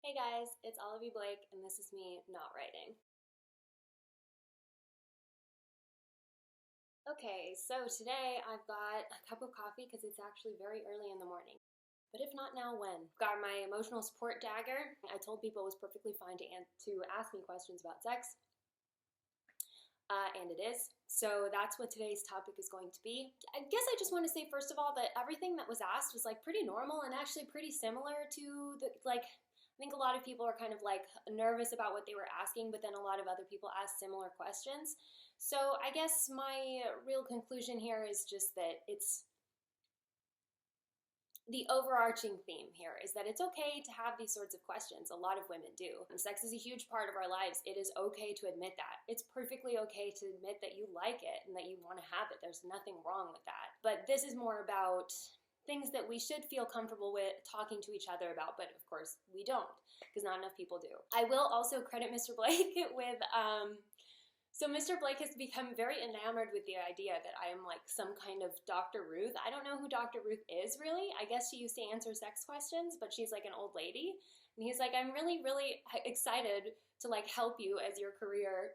Hey guys, it's Olivie Blake, and this is me not writing. Okay, so today I've got a cup of coffee because it's actually very early in the morning. But if not now, when? Got my emotional support dagger. I told people it was perfectly fine to ask me questions about sex, and it is. So that's what today's topic is going to be. I guess I just want to say, first of all, that everything that was asked was like pretty normal and actually pretty similar to I think a lot of people are kind of like nervous about what they were asking, but then a lot of other people asked similar questions. So I guess my real conclusion here is just that it's the overarching theme here is that it's okay to have these sorts of questions. A lot of women do. And sex is a huge part of our lives. It is okay to admit that. It's perfectly okay to admit that you like it and that you want to have it. There's nothing wrong with that. But this is more about things that we should feel comfortable with talking to each other about, but of course we don't, because not enough people do. I will also credit Mr. Blake with, so Mr. Blake has become very enamored with the idea that I am like some kind of Dr. Ruth. I don't know who Dr. Ruth is really. I guess she used to answer sex questions, but she's like an old lady. And he's like, I'm really, really excited to like help you in your career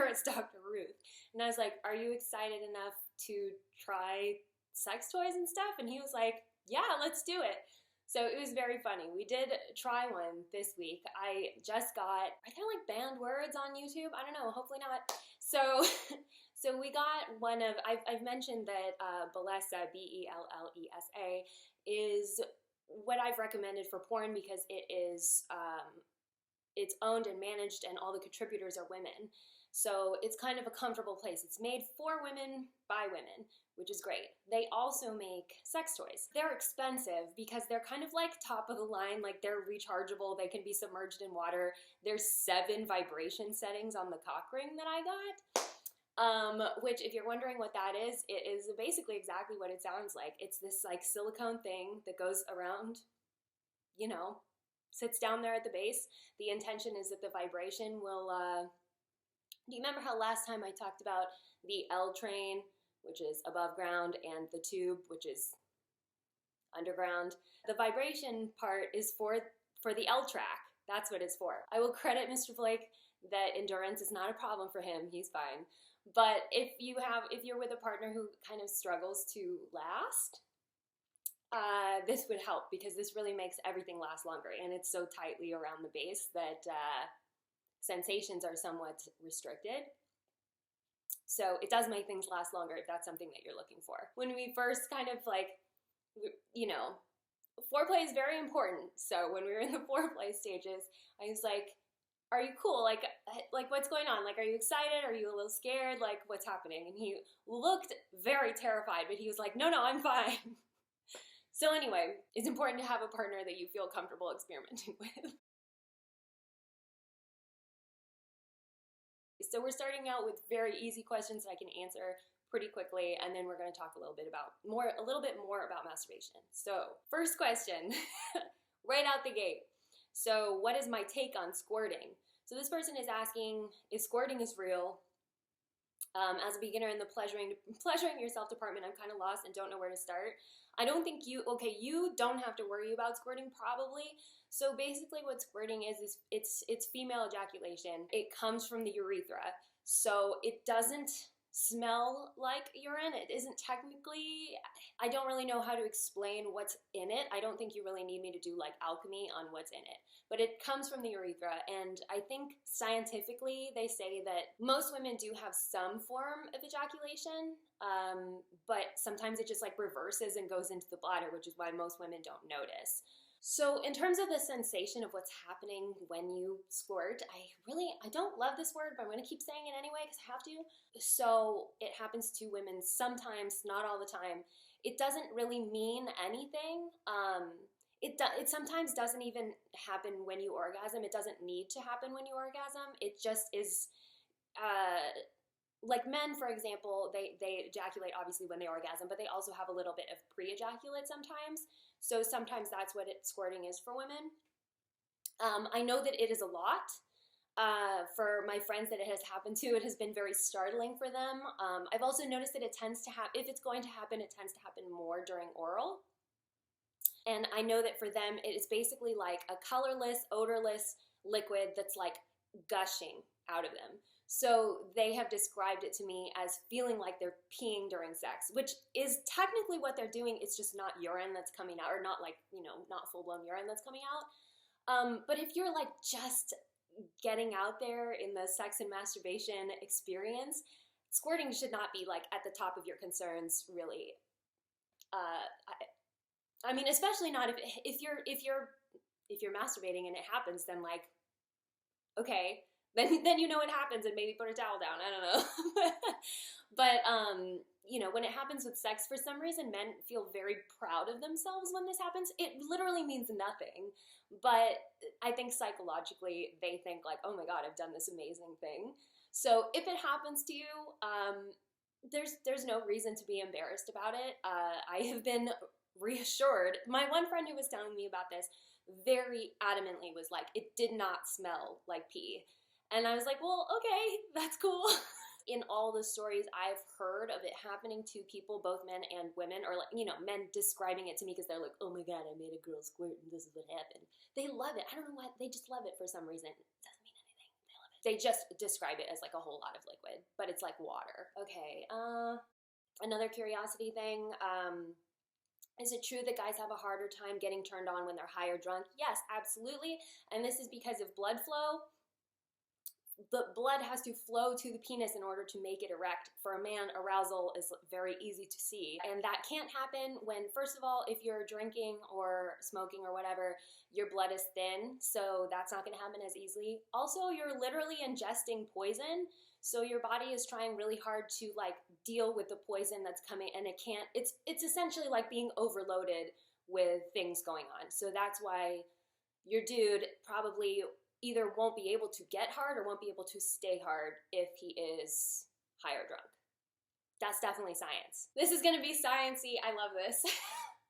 as Dr. Ruth. And I was like, are you excited enough to try sex toys and stuff? And he was like, yeah, let's do it. So it was very funny. We did try one this week. I kind of like banned words on YouTube. I don't know, hopefully not. So we got one of, I've mentioned that Bellesa, Bellesa, is what I've recommended for porn because it's owned and managed and all the contributors are women. So it's kind of a comfortable place. It's made for women by women, which is great. They also make sex toys. They're expensive because they're kind of like top of the line, like they're rechargeable, they can be submerged in water. There's 7 vibration settings on the cock ring that I got. Which if you're wondering what that is, it is basically exactly what it sounds like. It's this like silicone thing that goes around, sits down there at the base. The intention is that the vibration will, do you remember how last time I talked about the L train, which is above ground, and the tube, which is underground? The vibration part is for the L track. That's what it's for. I will credit Mr. Blake that endurance is not a problem for him. He's fine. But if you're with a partner who kind of struggles to last, this would help because this really makes everything last longer, and it's so tightly around the base that sensations are somewhat restricted. So it does make things last longer if that's something that you're looking for. When we first kind of foreplay is very important. So when we were in the foreplay stages, I was like, are you cool? Like what's going on? Like, are you excited? Are you a little scared? Like, what's happening? And he looked very terrified, but he was like, no, I'm fine. So anyway, it's important to have a partner that you feel comfortable experimenting with. So we're starting out with very easy questions that I can answer pretty quickly, and then we're going to talk a little bit more about masturbation. So first question, right out the gate. So what is my take on squirting? So this person is asking if squirting is real. As a beginner in the pleasuring yourself department, I'm kind of lost and don't know where to start. I don't think you don't have to worry about squirting probably. So basically what squirting is it's female ejaculation. It comes from the urethra. So it doesn't smell like urine. It isn't technically, I don't really know how to explain what's in it. I don't think you really need me to do like alchemy on what's in it. But it comes from the urethra, and I think scientifically they say that most women do have some form of ejaculation, but sometimes it just like reverses and goes into the bladder, which is why most women don't notice. So in terms of the sensation of what's happening when you squirt, I don't love this word, but I'm going to keep saying it anyway because I have to. So it happens to women sometimes, not all the time. It doesn't really mean anything. It sometimes doesn't even happen when you orgasm. It doesn't need to happen when you orgasm. It just is, like men, for example, they ejaculate obviously when they orgasm, but they also have a little bit of pre-ejaculate sometimes. So sometimes that's what squirting is for women. I know that it is a lot. For my friends that it has happened to, it has been very startling for them. I've also noticed that it tends to if it's going to happen, it tends to happen more during oral. And I know that for them, it is basically like a colorless, odorless liquid that's like gushing out of them. So they have described it to me as feeling like they're peeing during sex, which is technically what they're doing. It's just not urine that's coming out, or not like, you know, not full-blown urine that's coming out. But if you're like just getting out there in the sex and masturbation experience, squirting should not be like at the top of your concerns, really. I mean, especially not if you're masturbating and it happens, then like, okay, then you know what happens, and maybe put a towel down. I don't know. But you know, when it happens with sex, for some reason men feel very proud of themselves when this happens. It literally means nothing, but I think psychologically they think like, oh my god, I've done this amazing thing. So if it happens to you, there's no reason to be embarrassed about it. I have been reassured. My one friend who was telling me about this very adamantly was like, it did not smell like pee. And I was like, well, okay, that's cool. In all the stories I've heard of it happening to people, both men and women, or like, you know, men describing it to me because they're like, oh my god, I made a girl squirt and this is what happened. They love it. I don't know why. They just love it for some reason. It doesn't mean anything. They love it. They just describe it as like a whole lot of liquid, but it's like water. Okay. Another curiosity thing. Is it true that guys have a harder time getting turned on when they're high or drunk? Yes, absolutely. And this is because of blood flow. The blood has to flow to the penis in order to make it erect. For a man, arousal is very easy to see. And that can't happen when, first of all, if you're drinking or smoking or whatever, your blood is thin, so that's not going to happen as easily. Also, you're literally ingesting poison, so your body is trying really hard to like deal with the poison that's coming, and it can't. It's essentially like being overloaded with things going on. So that's why your dude probably either won't be able to get hard or won't be able to stay hard if he is high or drunk. That's definitely science. This is gonna be sciencey. I love this.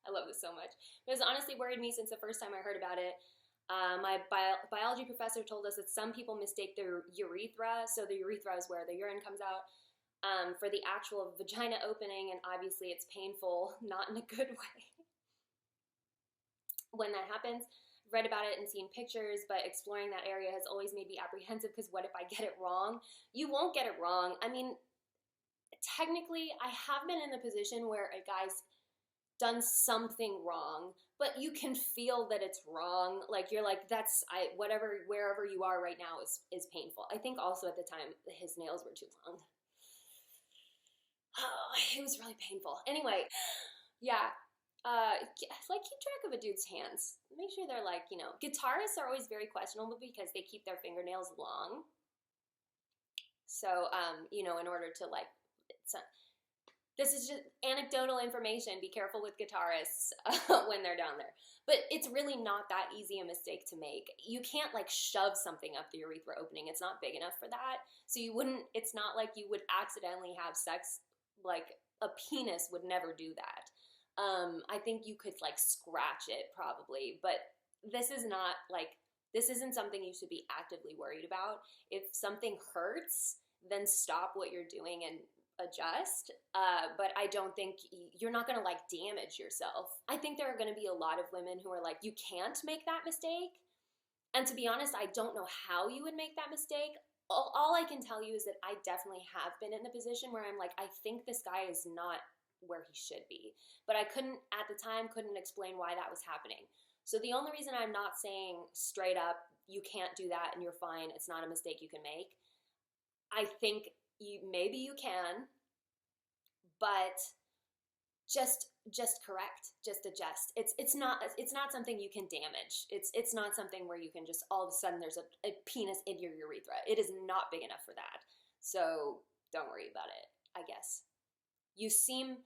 I love this so much. It has honestly worried me since the first time I heard about it. My biology professor told us that some people mistake their urethra, so the urethra is where the urine comes out, for the actual vagina opening, and obviously it's painful, not in a good way. When that happens, read about it and seen pictures, but exploring that area has always made me apprehensive because what if I get it wrong? You won't get it wrong. I mean, technically, I have been in the position where a guy's done something wrong, but you can feel that it's wrong. Like you're like, whatever, wherever you are right now is painful. I think also at the time his nails were too long. Oh, it was really painful. Anyway, yeah. Like keep track of a dude's hands. Make sure they're like, you know, guitarists are always very questionable because they keep their fingernails long. So, you know, in order to like, this is just anecdotal information. Be careful with guitarists when they're down there. But it's really not that easy a mistake to make. You can't like shove something up the urethra opening. It's not big enough for that. So you wouldn't, it's not like you would accidentally have sex. Like a penis would never do that. I think you could like scratch it probably, but this isn't something you should be actively worried about. If something hurts, then stop what you're doing and adjust. But I don't think you're not going to like damage yourself. I think there are going to be a lot of women who are like, you can't make that mistake. And to be honest, I don't know how you would make that mistake. All I can tell you is that I definitely have been in the position where I'm like, I think this guy is not where he should be, but I couldn't explain why that was happening. So the only reason I'm not saying straight up you can't do that and you're fine, it's not a mistake you can make, I think maybe you can, but just correct, just adjust. It's not something you can damage. It's not something where you can just all of a sudden there's a penis in your urethra. It is not big enough for that. So don't worry about it, I guess. You seem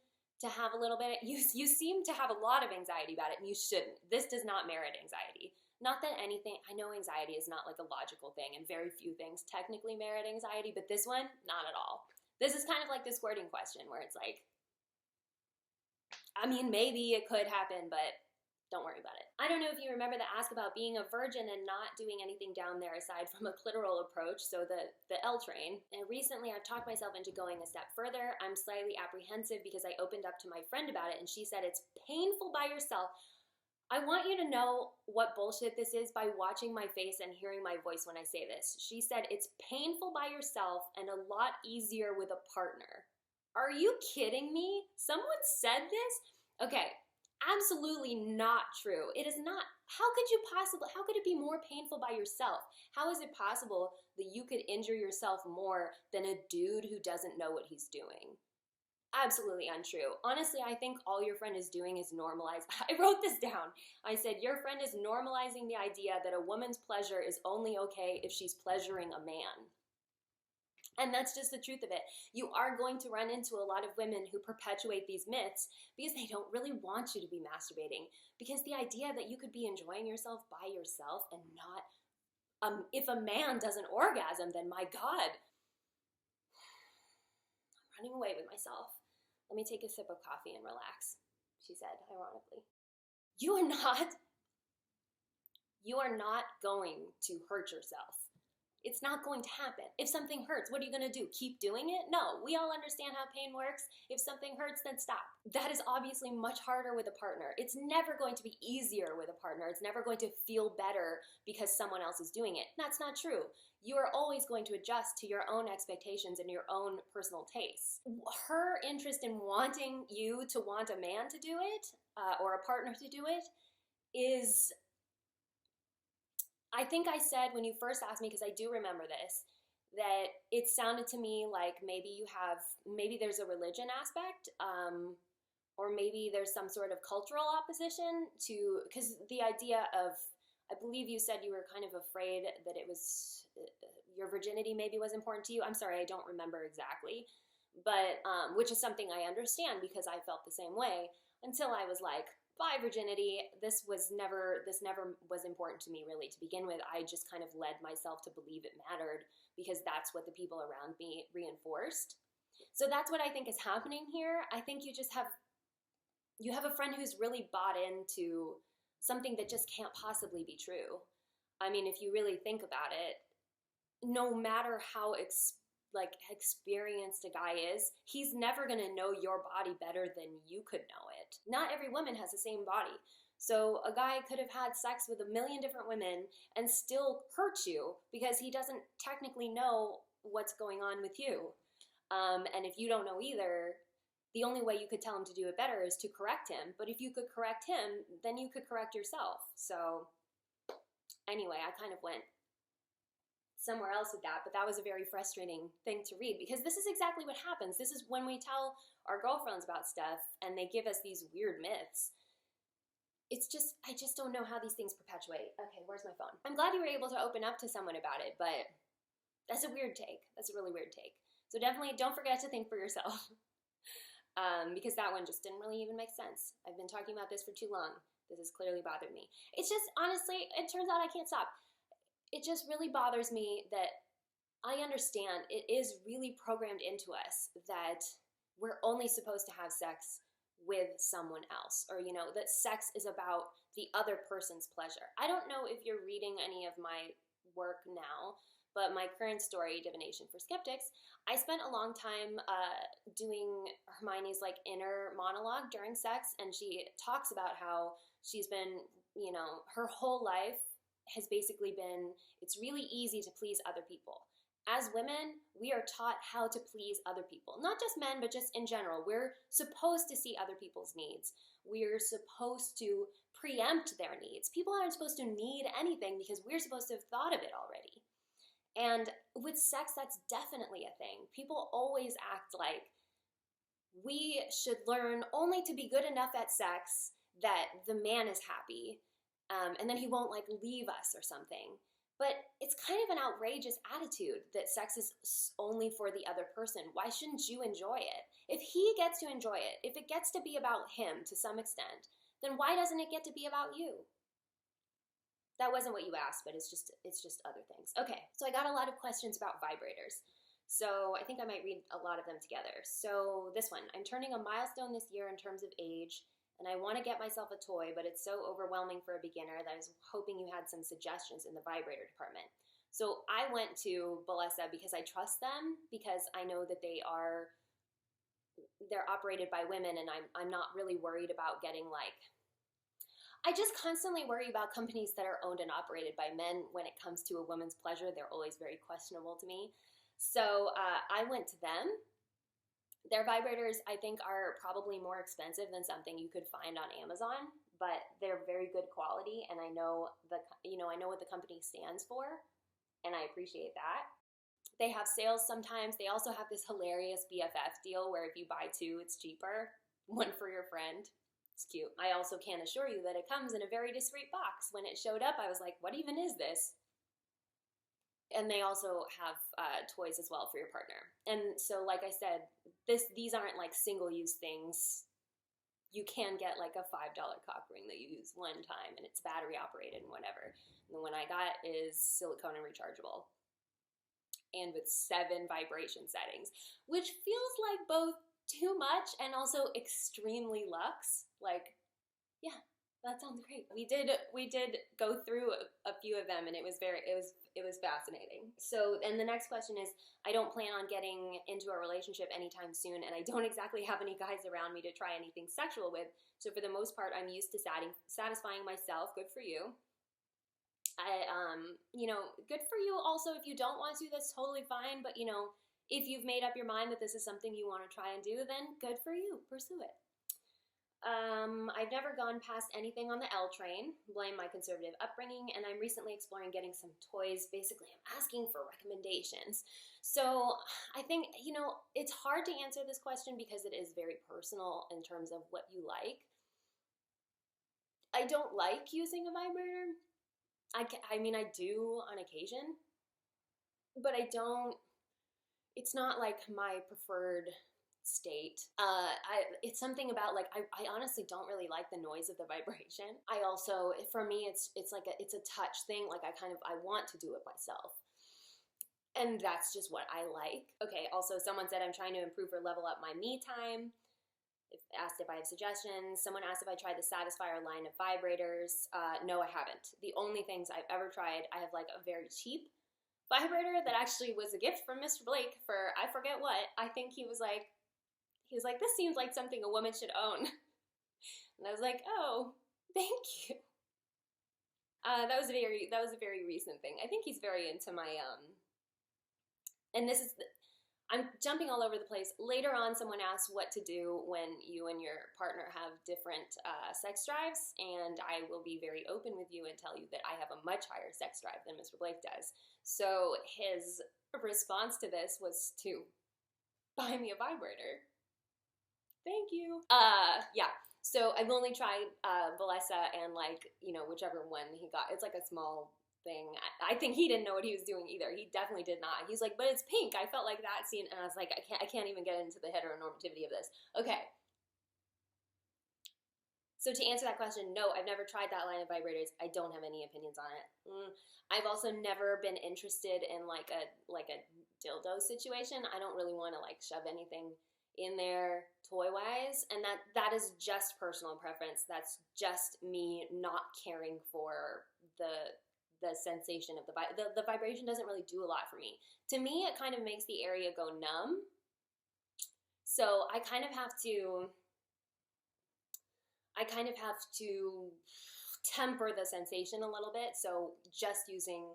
to have a little bit, you seem to have a lot of anxiety about it, and you shouldn't. This does not merit anxiety. Not that anything, I know anxiety is not like a logical thing, and very few things technically merit anxiety, but this one, not at all. This is kind of like the squirting question, where it's like, I mean, maybe it could happen, but don't worry about it. I don't know if you remember the ask about being a virgin and not doing anything down there aside from a clitoral approach, so the L train. And recently I've talked myself into going a step further. I'm slightly apprehensive because I opened up to my friend about it and she said it's painful by yourself. I want you to know what bullshit this is by watching my face and hearing my voice when I say this. She said it's painful by yourself and a lot easier with a partner. Are you kidding me? Someone said this? Okay, absolutely not true. It is not. How could it be more painful by yourself? How is it possible that you could injure yourself more than a dude who doesn't know what he's doing? Absolutely untrue. Honestly, I think all your friend is doing is normalize. I wrote this down. I said, your friend is normalizing the idea that a woman's pleasure is only okay if she's pleasuring a man. And that's just the truth of it. You are going to run into a lot of women who perpetuate these myths because they don't really want you to be masturbating. Because the idea that you could be enjoying yourself by yourself and not, if a man doesn't orgasm, then my God, I'm running away with myself. Let me take a sip of coffee and relax, she said, ironically. You are not going to hurt yourself. It's not going to happen. If something hurts, what are you going to do? Keep doing it? No, we all understand how pain works. If something hurts, then stop. That is obviously much harder with a partner. It's never going to be easier with a partner. It's never going to feel better because someone else is doing it. That's not true. You are always going to adjust to your own expectations and your own personal tastes. Her interest in wanting you to want a man to do it, or a partner to do it, is... I think I said when you first asked me, because I do remember this, that it sounded to me like maybe there's a religion aspect, or maybe there's some sort of cultural opposition to, because the idea of, I believe you said you were kind of afraid that it was, your virginity maybe was important to you. I'm sorry, I don't remember exactly, but, which is something I understand because I felt the same way until I was like, by virginity, this never was important to me really to begin with. I just kind of led myself to believe it mattered because that's what the people around me reinforced. So that's what I think is happening here. I think you have a friend who's really bought into something that just can't possibly be true. I mean, if you really think about it, no matter how experienced a guy is, he's never going to know your body better than you could know it. Not every woman has the same body. So a guy could have had sex with a million different women and still hurt you because he doesn't technically know what's going on with you. And if you don't know either, the only way you could tell him to do it better is to correct him. But if you could correct him, then you could correct yourself. So anyway, I kind of went somewhere else with that, but that was a very frustrating thing to read because this is exactly what happens. This is when we tell our girlfriends about stuff and they give us these weird myths. It's just, I just don't know how these things perpetuate. Okay, where's my phone? I'm glad you were able to open up to someone about it, but that's a weird take. That's a really weird take. So definitely don't forget to think for yourself because that one just didn't really even make sense. I've been talking about this for too long. This has clearly bothered me. It's just, honestly, it turns out I can't stop. It just really bothers me that I understand it is really programmed into us that we're only supposed to have sex with someone else, or, that sex is about the other person's pleasure. I don't know if you're reading any of my work now, but my current story, Divination for Skeptics, I spent a long time doing Hermione's inner monologue during sex, and she talks about how she's been, her whole life has basically been, it's really easy to please other people. As women, we are taught how to please other people. Not just men, but just in general. We're supposed to see other people's needs. We're supposed to preempt their needs. People aren't supposed to need anything because we're supposed to have thought of it already. And with sex, that's definitely a thing. People always act like we should learn only to be good enough at sex that the man is happy. And then he won't leave us or something. But it's kind of an outrageous attitude that sex is only for the other person. Why shouldn't you enjoy it? If he gets to enjoy it, if it gets to be about him to some extent, then why doesn't it get to be about you? That wasn't what you asked, but it's just other things. Okay, so I got a lot of questions about vibrators. So I think I might read a lot of them together. So this one, I'm turning a milestone this year in terms of age, and I want to get myself a toy, but it's so overwhelming for a beginner that I was hoping you had some suggestions in the vibrator department. So I went to Bellesa because I trust them, because I know that they're operated by women, and I'm not really worried about getting I just constantly worry about companies that are owned and operated by men. When it comes to a woman's pleasure, they're always very questionable to me. So I went to them. Their vibrators, I think, are probably more expensive than something you could find on Amazon, but they're very good quality, and I know I know what the company stands for, and I appreciate that. They have sales sometimes. They also have this hilarious BFF deal where if you buy two, it's cheaper. One for your friend. It's cute. I also can assure you that it comes in a very discreet box. When it showed up, I was like, what even is this? And they also have toys as well for your partner. And so, like I said, these aren't like single-use things. You can get like a $5 cock ring that you use one time, and it's battery operated and whatever. And the one I got is silicone and rechargeable, and with 7 vibration settings, which feels like both too much and also extremely luxe. Like, yeah, that sounds great. We did go through a few of them, and it was fascinating. So, and the next question is, I don't plan on getting into a relationship anytime soon, and I don't exactly have any guys around me to try anything sexual with. So for the most part, I'm used to satisfying myself. Good for you. Good for you also. If you don't want to, that's totally fine. But, if you've made up your mind that this is something you want to try and do, then good for you. Pursue it. I've never gone past anything on the L train. Blame my conservative upbringing, and I'm recently exploring getting some toys. Basically, I'm asking for recommendations. So I think, it's hard to answer this question because it is very personal in terms of what you like. I don't like using a vibrator. I mean, I do on occasion, but it's not like my preferred state. It's something about like, I honestly don't really like the noise of the vibration. I also, for me, it's a touch thing. Like I want to do it myself. And that's just what I like. Okay, also someone said I'm trying to improve or level up my me time. Asked if I have suggestions. Someone asked if I tried the Satisfyer line of vibrators. No, I haven't. The only things I've ever tried, I have like a very cheap vibrator that actually was a gift from Mr. Blake for I forget what. I think he was like, this seems like something a woman should own. And I was like, oh, thank you. That was a very recent thing. I think he's very into my and I'm jumping all over the place. Later on, someone asked what to do when you and your partner have different sex drives, and I will be very open with you and tell you that I have a much higher sex drive than Mr. Blake does. So his response to this was to buy me a vibrator. Thank you. Yeah. So I've only tried Valessa and whichever one he got. It's like a small thing. I think he didn't know what he was doing either. He definitely did not. He's like, but it's pink. I felt like that scene, and I was like, I can't even get into the heteronormativity of this. Okay. So to answer that question, no, I've never tried that line of vibrators. I don't have any opinions on it. I've also never been interested in like a dildo situation. I don't really want to like shove anything in there toy-wise, and that is just personal preference. That's just me not caring for the sensation of the vibration. Doesn't really do a lot for me. To me, it kind of makes the area go numb. So I kind of have to temper the sensation a little bit. So just using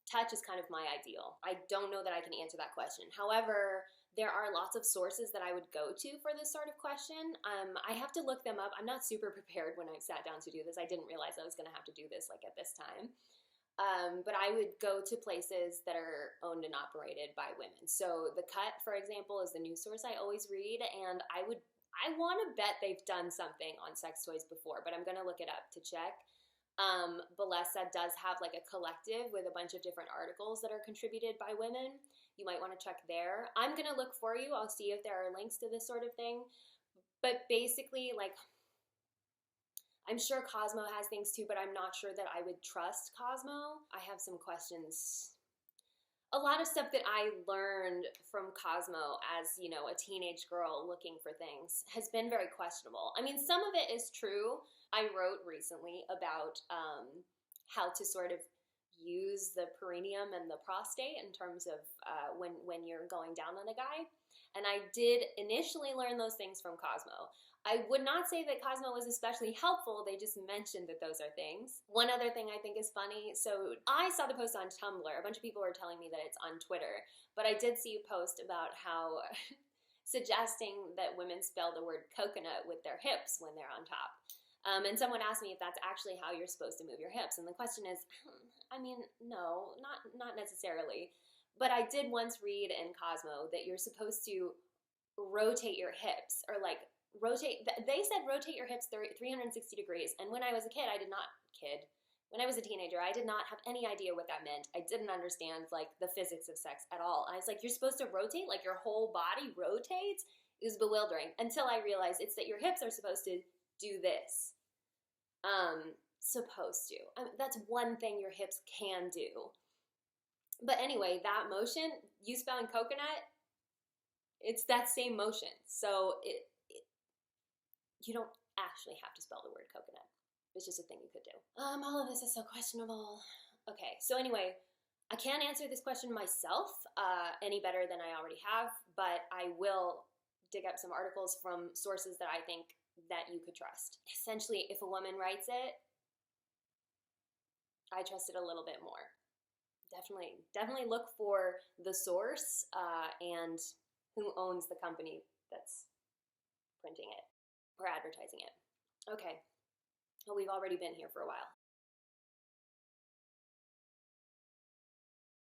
touch is kind of my ideal. I don't know that I can answer that question. However, there are lots of sources that I would go to for this sort of question. I have to look them up. I'm not super prepared when I sat down to do this. I didn't realize I was going to have to do this like at this time. But I would go to places that are owned and operated by women. So The Cut, for example, is the news source I always read, and I want to bet they've done something on sex toys before, but I'm going to look it up to check. Valessa does have like a collective with a bunch of different articles that are contributed by women. You might want to check there. I'm going to look for you. I'll see if there are links to this sort of thing. But basically, like, I'm sure Cosmo has things too, but I'm not sure that I would trust Cosmo. I have some questions. A lot of stuff that I learned from Cosmo as, a teenage girl looking for things has been very questionable. I mean, some of it is true. I wrote recently about how to sort of use the perineum and the prostate in terms of when you're going down on a guy. And I did initially learn those things from Cosmo. I would not say that Cosmo was especially helpful. They just mentioned that those are things. One other thing I think is funny. So I saw the post on Tumblr. A bunch of people were telling me that it's on Twitter. But I did see a post about how suggesting that women spell the word coconut with their hips when they're on top. And someone asked me if that's actually how you're supposed to move your hips. And the question is, I mean, no, not necessarily. But I did once read in Cosmo that you're supposed to rotate your hips, or like rotate, they said rotate your hips 360 degrees. And when I was a kid, when I was a teenager, I did not have any idea what that meant. I didn't understand like the physics of sex at all. I was like, you're supposed to rotate, like your whole body rotates? It was bewildering until I realized it's that your hips are supposed to do this. Supposed to. I mean, that's one thing your hips can do. But anyway, that motion, you spelling coconut, it's that same motion. So you don't actually have to spell the word coconut. It's just a thing you could do. All of this is so questionable. Okay, so anyway, I can't answer this question myself any better than I already have, but I will dig up some articles from sources that I think that you could trust. Essentially, if a woman writes it, I trust it a little bit more. Definitely look for the source and who owns the company that's printing it or advertising it. Okay, well, we've already been here for a while.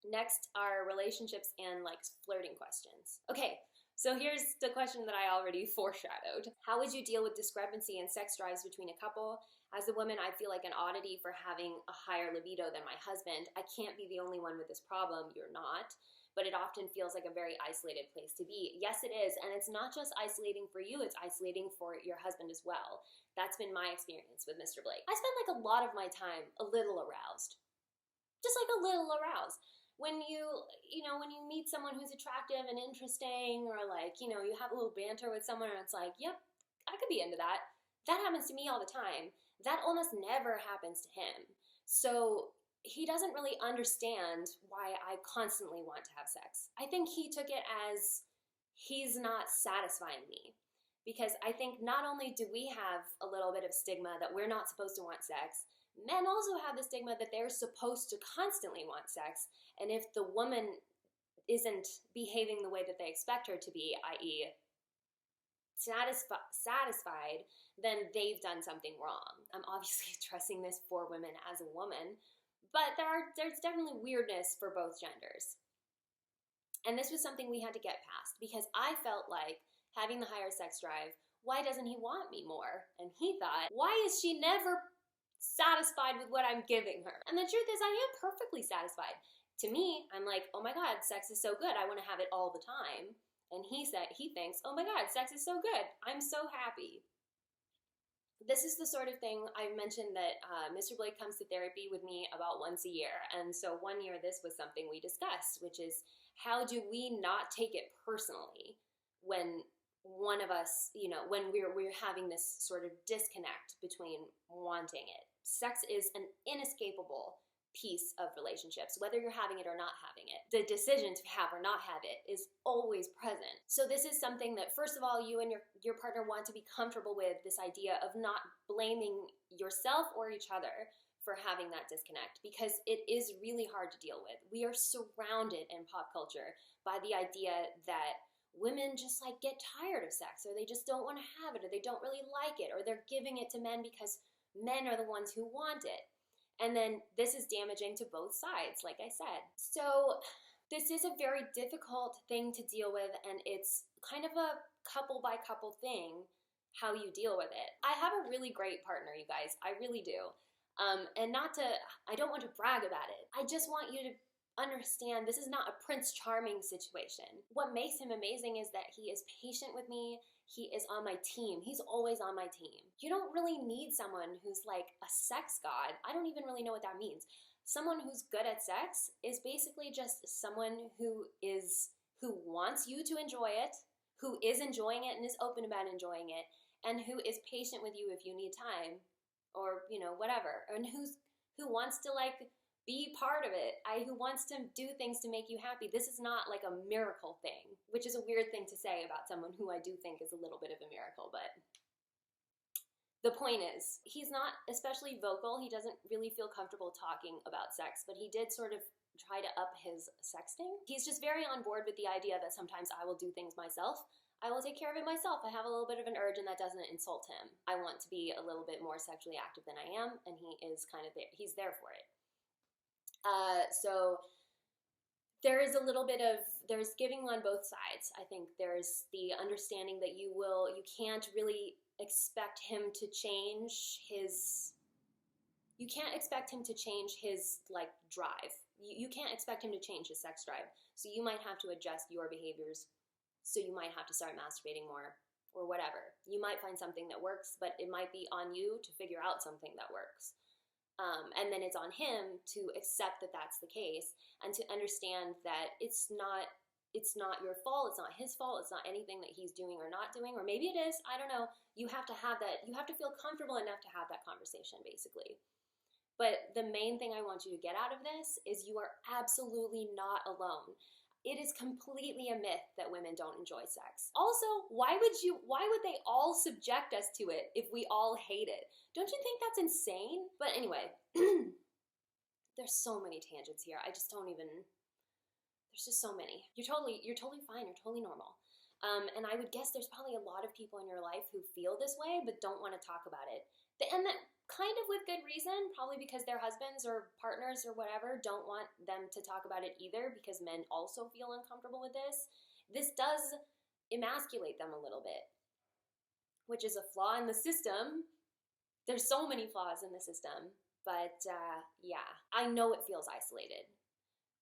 Next are relationships and like flirting questions. Okay, so here's the question that I already foreshadowed. How would you deal with discrepancy in sex drives between a couple? As a woman, I feel like an oddity for having a higher libido than my husband. I can't be the only one with this problem. You're not. But it often feels like a very isolated place to be. Yes, it is. And it's not just isolating for you, it's isolating for your husband as well. That's been my experience with Mr. Blake. I spend like a lot of my time a little aroused. Just like a little aroused. When you meet someone who's attractive and interesting, or like, you have a little banter with someone and it's like, yep, I could be into that. That happens to me all the time. That almost never happens to him. So he doesn't really understand why I constantly want to have sex. I think he took it as he's not satisfying me. Because I think not only do we have a little bit of stigma that we're not supposed to want sex, men also have the stigma that they're supposed to constantly want sex. And if the woman isn't behaving the way that they expect her to be, i.e. satisfied, then they've done something wrong. I'm obviously addressing this for women as a woman, but there's definitely weirdness for both genders. And this was something we had to get past because I felt like having the higher sex drive, why doesn't he want me more? And he thought, why is she never satisfied with what I'm giving her? And the truth is, I am perfectly satisfied. To me, I'm like, oh my God, sex is so good. I want to have it all the time. And he thinks, oh my God, sex is so good. I'm so happy. This is the sort of thing I mentioned that Mr. Blake comes to therapy with me about once a year. And so one year this was something we discussed, which is how do we not take it personally when one of us, when we're having this sort of disconnect between wanting it. Sex is an inescapable piece of relationships, whether you're having it or not having it. The decision to have or not have it is always present. So this is something that, first of all, you and your partner want to be comfortable with, this idea of not blaming yourself or each other for having that disconnect, because it is really hard to deal with. We are surrounded in pop culture by the idea that women just like get tired of sex, or they just don't want to have it, or they don't really like it, or they're giving it to men because men are the ones who want it. And then this is damaging to both sides, like I said. So this is a very difficult thing to deal with, and it's kind of a couple by couple thing, how you deal with it. I have a really great partner, you guys. I really do. And I don't want to brag about it. I just want you to understand this is not a Prince Charming situation. What makes him amazing is that he is patient with me. He is on my team. He's always on my team. You don't really need someone who's like a sex god. I don't even really know what that means. Someone who's good at sex is basically just someone who wants you to enjoy it, who is enjoying it and is open about enjoying it, and who is patient with you if you need time, or whatever, and who wants to like be part of it, who wants to do things to make you happy. This is not like a miracle thing, which is a weird thing to say about someone who I do think is a little bit of a miracle, but The point is, he's not especially vocal. He doesn't really feel comfortable talking about sex, but he did sort of try to up his sexting. He's just very on board with the idea that sometimes I will do things myself. I will take care of it myself. I have a little bit of an urge, and that doesn't insult him. I want to be a little bit more sexually active than I am, and he is kind of there. He's there for it. So there is a little bit of, there's giving on both sides. I think there's the understanding that you can't really expect him to change his, you can't expect him to change his, like, drive. You can't expect him to change his sex drive. So you might have to adjust your behaviors. So you might have to start masturbating more or whatever. You might find something that works, but it might be on you to figure out something that works. And then it's on him to accept that that's the case and to understand that it's not your fault, it's not his fault, it's not anything that he's doing or not doing, or maybe it is, I don't know. You have to have that, you have to feel comfortable enough to have that conversation, basically. But the main thing I want you to get out of this is you are absolutely not alone. It is completely a myth that women don't enjoy sex. Also, why would they all subject us to it if we all hate it? Don't you think that's insane? But anyway, there's so many tangents here. I just don't even, there's just so many. You're totally fine. You're totally normal. And I would guess there's probably a lot of people in your life who feel this way but don't want to talk about it. And that kind of with good reason, probably because their husbands or partners or whatever don't want them to talk about it either, because men also feel uncomfortable with this. This does emasculate them a little bit, which is a flaw in the system. There's so many flaws in the system, but yeah, I know it feels isolated.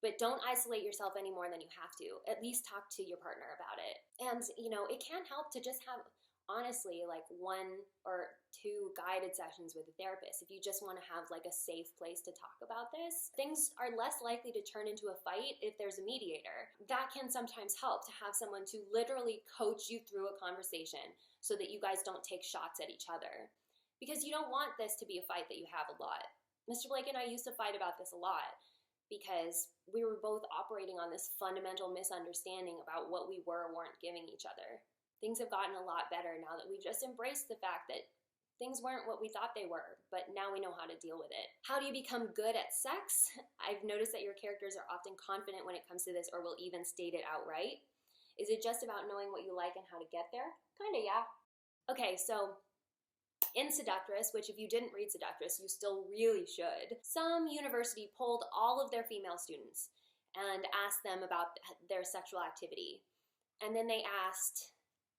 But don't isolate yourself any more than you have to. At least talk to your partner about it. And, you know, it can help to just have, honestly, like 1 or 2 guided sessions with a therapist. If you just want to have like a safe place to talk about this, things are less likely to turn into a fight if there's a mediator. That can sometimes help, to have someone to literally coach you through a conversation so that you guys don't take shots at each other. Because you don't want this to be a fight that you have a lot. Mr. Blake and I used to fight about this a lot, because we were both operating on this fundamental misunderstanding about what we were or weren't giving each other. Things have gotten a lot better now that we've just embraced the fact that things weren't what we thought they were, but now we know how to deal with it. How do you become good at sex? I've noticed that your characters are often confident when it comes to this, or will even state it outright. Is it just about knowing what you like and how to get there? Kinda, yeah. Okay, so in Seductress, which if you didn't read Seductress, you still really should, some university polled all of their female students and asked them about their sexual activity. And then they asked,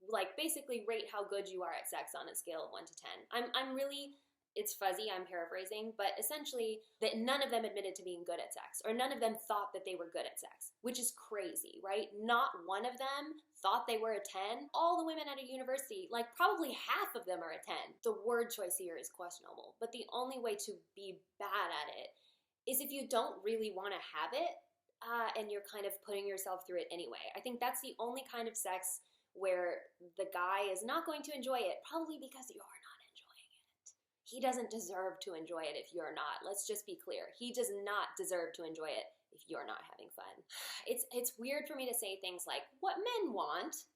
like, basically rate how good you are at sex on a scale of 1 to 10. I'm really, it's fuzzy, I'm paraphrasing, but essentially that none of them admitted to being good at sex, or none of them thought that they were good at sex, which is crazy, right? Not one of them thought they were a 10. All the women at a university, like probably half of them are a 10. The word choice here is questionable, but the only way to be bad at it is if you don't really want to have it, and you're kind of putting yourself through it anyway. I think that's the only kind of sex where the guy is not going to enjoy it, probably because you're not enjoying it. He doesn't deserve to enjoy it if you're not. Let's just be clear. He does not deserve to enjoy it if you're not having fun. It's weird for me to say things like what men want,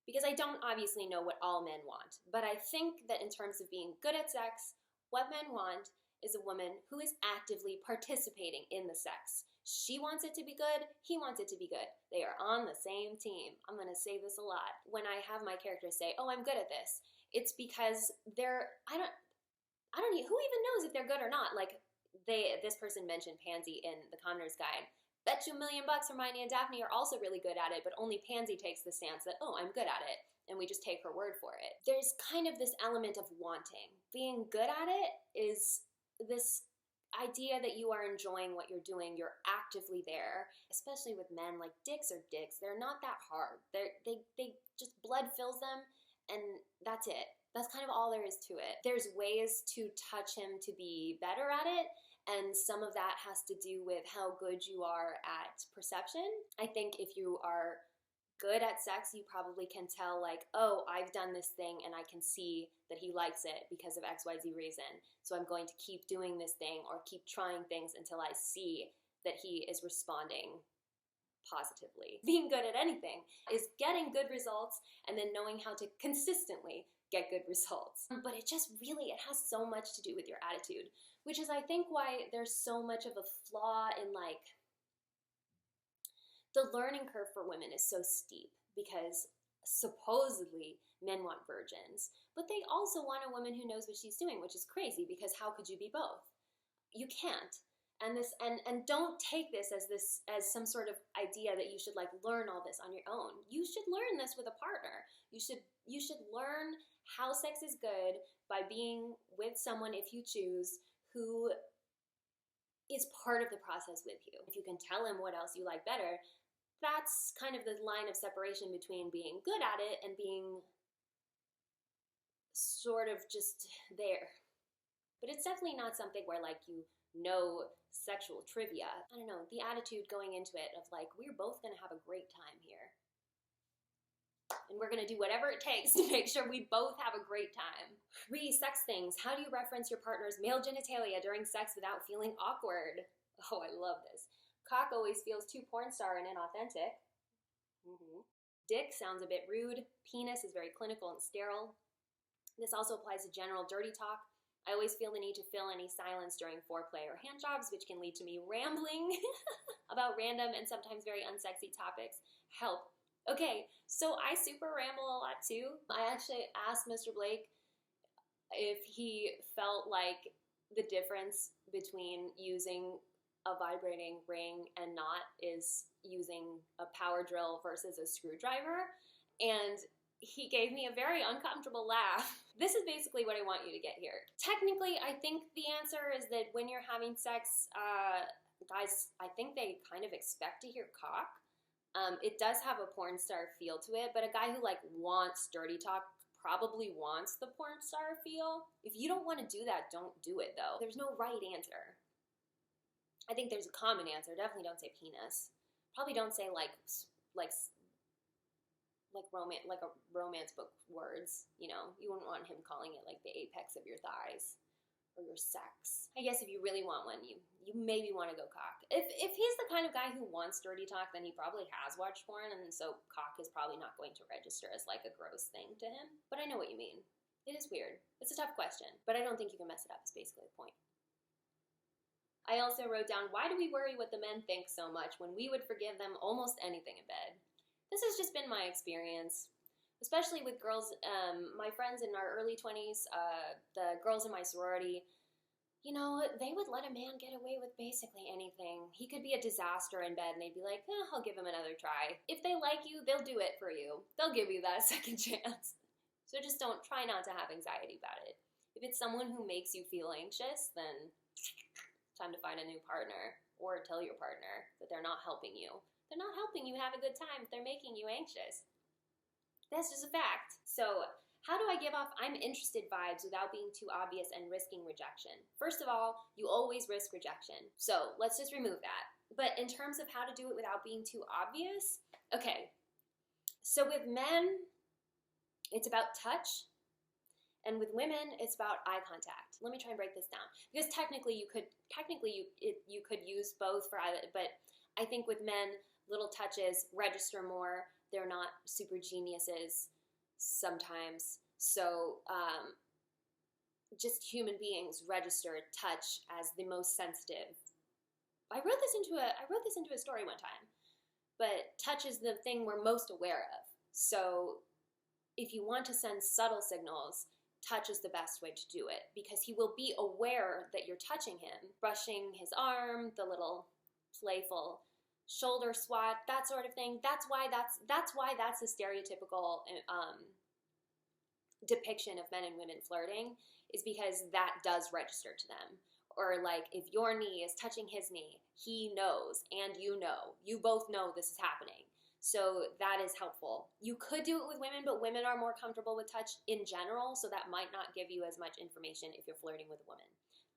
because I don't obviously know what all men want. But I think that in terms of being good at sex, what men want is a woman who is actively participating in the sex. She wants it to be good, he wants it to be good. They are on the same team. I'm gonna say this a lot. When I have my characters say, oh, I'm good at this, it's because I don't who even knows if they're good or not? Like, this person mentioned Pansy in the Commoner's Guide. Bet you $1 million Hermione and Daphne are also really good at it, but only Pansy takes the stance that, oh, I'm good at it, and we just take her word for it. There's kind of this element of wanting. Being good at it is this idea that you are enjoying what you're doing, you're actively there, especially with men. Like, dicks are dicks. They're not that hard. They just, blood fills them, and that's it. That's kind of all there is to it. There's ways to touch him to be better at it, and some of that has to do with how good you are at perception. I think if you are good at sex, you probably can tell, like, oh, I've done this thing and I can see that he likes it because of XYZ reason. So I'm going to keep doing this thing or keep trying things until I see that he is responding positively. Being good at anything is getting good results and then knowing how to consistently get good results. But it just really, it has so much to do with your attitude, which is I think why there's so much of a flaw in like, the learning curve for women is so steep because supposedly men want virgins, but they also want a woman who knows what she's doing, which is crazy because how could you be both? You can't. And don't take this as some sort of idea that you should like learn all this on your own. You should learn this with a partner. You should learn how sex is good by being with someone, if you choose, who is part of the process with you. If you can tell him what else you like better, that's kind of the line of separation between being good at it and being sort of just there. But it's definitely not something where like you know sexual trivia. I don't know, the attitude going into it of like, we're both gonna have a great time here. And we're gonna do whatever it takes to make sure we both have a great time. Sex things. How do you reference your partner's male genitalia during sex without feeling awkward? Oh, I love this. Cock always feels too porn star and inauthentic. Dick sounds a bit rude. Penis is very clinical and sterile. This also applies to general dirty talk. I always feel the need to fill any silence during foreplay or handjobs, which can lead to me rambling about random and sometimes very unsexy topics. Help. Okay, so I super ramble a lot too. I actually asked Mr. Blake if he felt like the difference between using a vibrating ring and not is using a power drill versus a screwdriver, and he gave me a very uncomfortable laugh. This is basically what I want you to get here. Technically, I think the answer is that when you're having sex, guys, I think they kind of expect to hear cock. It does have a porn star feel to it, but a guy who like wants dirty talk probably wants the porn star feel. If you don't want to do that, don't do it though. There's no right answer. I think there's a common answer. Definitely don't say penis. Probably don't say like a romance book words. You know, you wouldn't want him calling it like the apex of your thighs or your sex. I guess if you really want one, you maybe want to go cock. If he's the kind of guy who wants dirty talk, then he probably has watched porn, and so cock is probably not going to register as like a gross thing to him. But I know what you mean. It is weird. It's a tough question, but I don't think you can mess it up is basically the point. I also wrote down, why do we worry what the men think so much when we would forgive them almost anything in bed? This has just been my experience, especially with girls, my friends in our early 20s, the girls in my sorority, you know, they would let a man get away with basically anything. He could be a disaster in bed and they'd be like, I'll give him another try. If they like you, they'll do it for you. They'll give you that second chance. So just try not to have anxiety about it. If it's someone who makes you feel anxious, then time to find a new partner, or tell your partner that they're not helping you. They're not helping you have a good time if they're making you anxious. That's just a fact. So how do I give off I'm interested vibes without being too obvious and risking rejection? First of all, you always risk rejection. So let's just remove that. But in terms of how to do it without being too obvious, okay. So with men, it's about touch. And with women, it's about eye contact. Let me try and break this down. Because technically you could use both for either, but I think with men, little touches register more. They're not super geniuses sometimes. So just human beings register touch as the most sensitive. I wrote this into a story one time. But touch is the thing we're most aware of. So if you want to send subtle signals, touch is the best way to do it, because he will be aware that you're touching him, brushing his arm, the little playful shoulder swat, that sort of thing. That's why that's a stereotypical depiction of men and women flirting, is because that does register to them. Or like if your knee is touching his knee, he knows and you both know this is happening. So that is helpful. You could do it with women, but women are more comfortable with touch in general, so that might not give you as much information if you're flirting with a woman.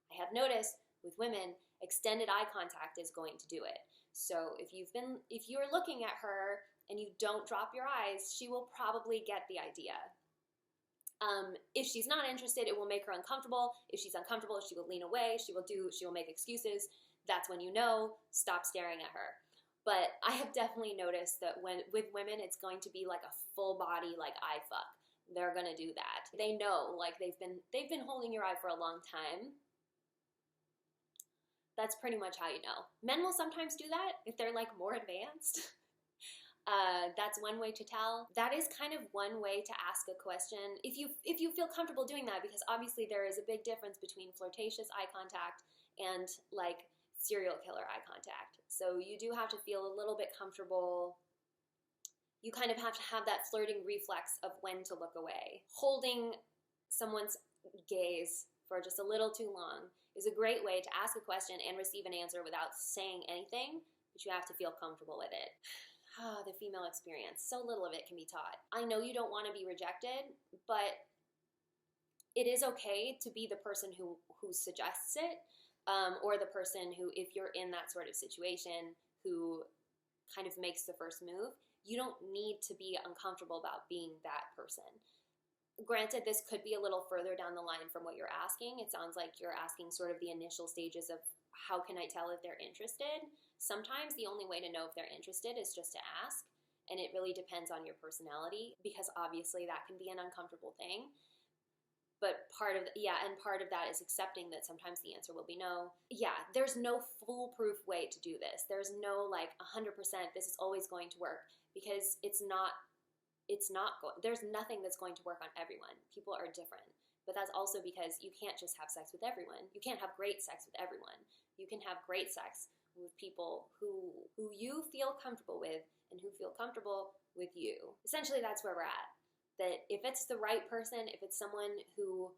I have noticed with women, extended eye contact is going to do it. So if you're looking at her and you don't drop your eyes, she will probably get the idea. If she's not interested, it will make her uncomfortable. If she's uncomfortable, she will lean away. She will make excuses. That's when you know, stop staring at her. But I have definitely noticed that with women, it's going to be like a full body, like eye fuck. they're gonna do that. They know, like, they've been holding your eye for a long time. That's pretty much how you know. Men will sometimes do that if they're like more advanced. That's one way to tell. That is kind of one way to ask a question if you feel comfortable doing that, because obviously there is a big difference between flirtatious eye contact and like serial killer eye contact. So you do have to feel a little bit comfortable. You kind of have to have that flirting reflex of when to look away. Holding someone's gaze for just a little too long is a great way to ask a question and receive an answer without saying anything, but you have to feel comfortable with it. The female experience. So little of it can be taught. I know you don't want to be rejected, but it is okay to be the person who suggests it, or the person who, if you're in that sort of situation, who kind of makes the first move. You don't need to be uncomfortable about being that person. Granted, this could be a little further down the line from what you're asking. It sounds like you're asking sort of the initial stages of how can I tell if they're interested. Sometimes the only way to know if they're interested is just to ask, and it really depends on your personality, because obviously that can be an uncomfortable thing. But part of that is accepting that sometimes the answer will be no. Yeah, there's no foolproof way to do this. There's no like 100% this is always going to work, because there's nothing that's going to work on everyone. People are different. But that's also because you can't just have sex with everyone. You can't have great sex with everyone. You can have great sex with people who you feel comfortable with and who feel comfortable with you. Essentially, that's where we're at. That if it's the right person, if it's someone who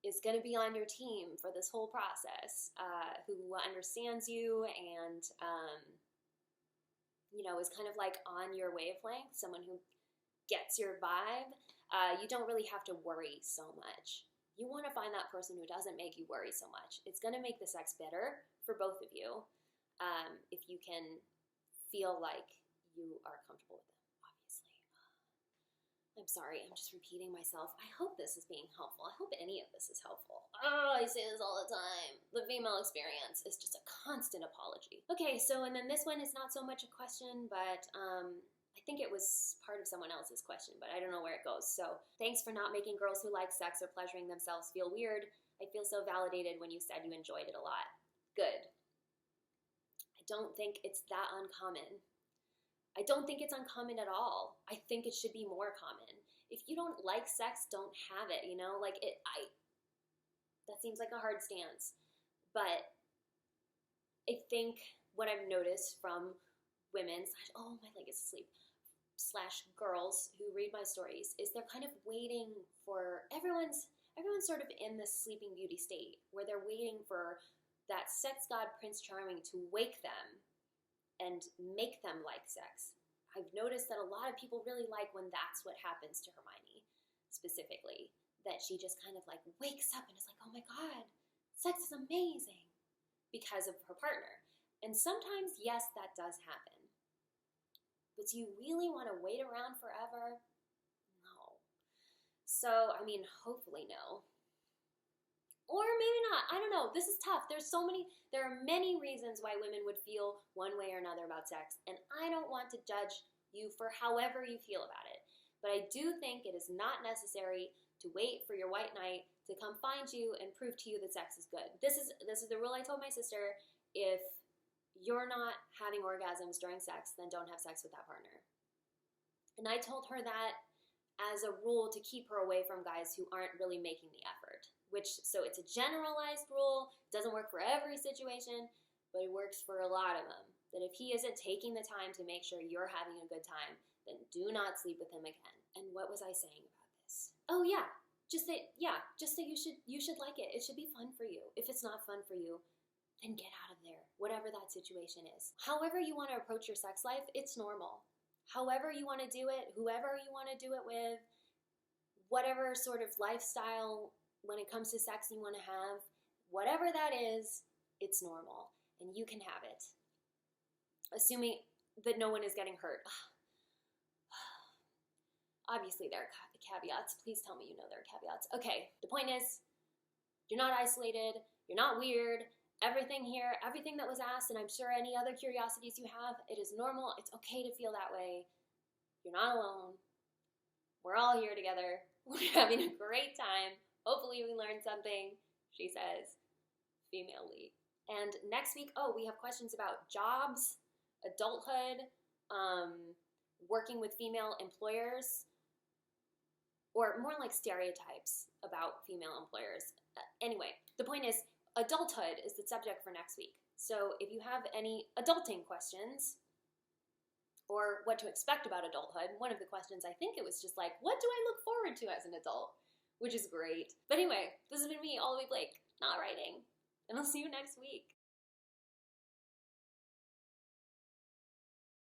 is going to be on your team for this whole process, who understands you and, is kind of like on your wavelength, someone who gets your vibe, you don't really have to worry so much. You want to find that person who doesn't make you worry so much. It's going to make the sex better for both of you, if you can feel like you are comfortable with them, obviously. I'm sorry, I'm just repeating myself. I hope this is being helpful. I hope any of this is helpful. Oh, I say this all the time. The female experience is just a constant apology. Okay, so and then this one is not so much a question, but I think it was part of someone else's question, but I don't know where it goes. So thanks for not making girls who like sex or pleasuring themselves feel weird. I feel so validated when you said you enjoyed it a lot. Good. I don't think it's that uncommon. I don't think it's uncommon at all. I think it should be more common. If you don't like sex, don't have it, that seems like a hard stance. But I think what I've noticed from women, oh, my leg is asleep, / girls who read my stories is they're kind of waiting for, everyone's sort of in this sleeping beauty state where they're waiting for that sex god Prince Charming to wake them and make them like sex. I've noticed that a lot of people really like when that's what happens to Hermione, specifically. That she just kind of like wakes up and is like, oh my god, sex is amazing, because of her partner. And sometimes, yes, that does happen. But do you really want to wait around forever? No. So, hopefully no. Or maybe not. I don't know. This is tough. There are many reasons why women would feel one way or another about sex, and I don't want to judge you for however you feel about it. But I do think it is not necessary to wait for your white knight to come find you and prove to you that sex is good. This is the rule I told my sister. If you're not having orgasms during sex, then don't have sex with that partner. And I told her that as a rule to keep her away from guys who aren't really making the effort. So it's a generalized rule. It doesn't work for every situation, but it works for a lot of them. That if he isn't taking the time to make sure you're having a good time, then do not sleep with him again. And what was I saying about this? Oh yeah, just that you should like it. It should be fun for you. If it's not fun for you, then get out of there, whatever that situation is. However you want to approach your sex life, it's normal. However you want to do it, whoever you want to do it with, whatever sort of lifestyle when it comes to sex you want to have, whatever that is, it's normal, and you can have it. Assuming that no one is getting hurt. Obviously there are caveats. Please tell me you know there are caveats. Okay, the point is, you're not isolated, you're not weird. Everything here, everything that was asked, and I'm sure any other curiosities you have, it is normal. It's okay to feel that way. You're not alone. We're all here together. We're having a great time. Hopefully we learned something, she says, female lead. And next week, we have questions about jobs, adulthood, working with female employers, or more like stereotypes about female employers. Anyway, the point is, adulthood is the subject for next week. So if you have any adulting questions, or what to expect about adulthood, one of the questions, I think it was just like, what do I look forward to as an adult? Which is great. But anyway, this has been me, Olivie Blake, not writing. And I'll see you next week.